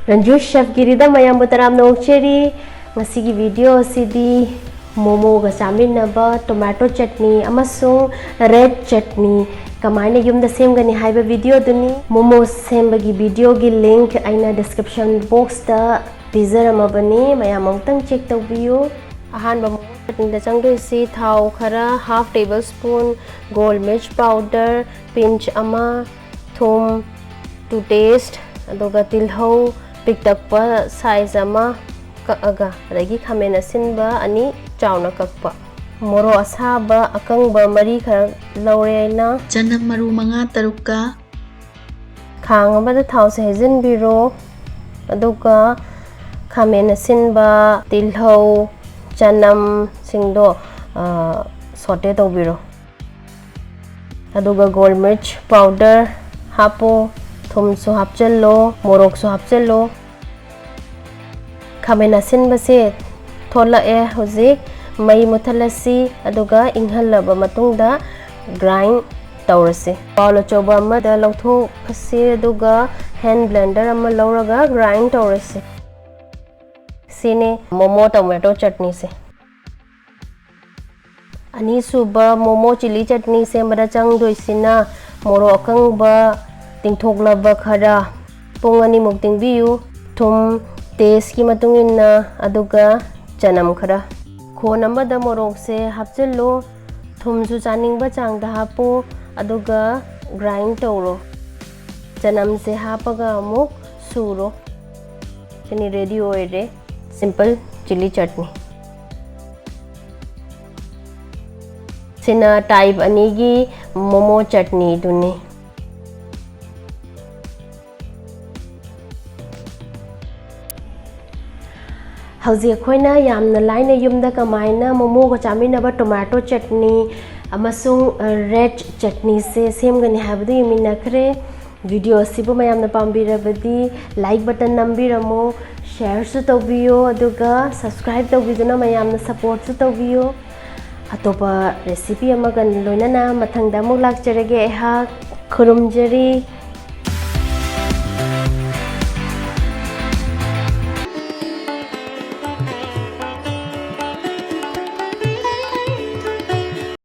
Ranju Chef Girida mayam butaram nokcheri ngasigi video sidi momo ga chaminaba tomato chutney amasung red chutney kamaina yumda semgani haiba video duni momo sembagi video gi link aina description box da pizaramabani mayam amtang check tawbiyo ahanba momo chutney da changdoi si thau khara half tablespoon gold mirch powder pinch ama thum to taste adoga tilhau piktakpa size ama kaaga adagi khamen asinba ani chauna kakpa moro asaba akangba mari khara laurena chanam maru manga taruka khang amada thau se hejin biro aduga khamen asinba tilhau chanam singdo saute tawbiro aduga gold mirch powder hapo thum su hapchallo morok su hapchallo khamen asinba se thola e hozik mai muthalasi aduga inghallaba matungda grind tawrase paulo choba amada lawtho phase aduga hand blender amma lawraga grind tawrase sine momo tomato chutney se ani suba momo chili chutney se mara changdoi sina moro akangba tingthoklaba khara pung ani muk tingbiu thum taste ki matungina aduga chanam khara khon amada morok se hapchallo thum su chaningba changda hapo aduga grind tawro chanam se hapaga amuk suro chini ready oire simple chili chutney sina type anigi momo chutney duni hauji khoina yamna laina yumda kamaina momo ga chaminaba tomato chutney amasung red chutney se semgani habdu yimina khre video sibu mayamna pambirabadi like button nambiramo share su tawbiyo aduga subscribe tawbiduna mayamna support su tawbiyo atopa recipe amagan loinana mathangda muk lakjarage ha khurumjari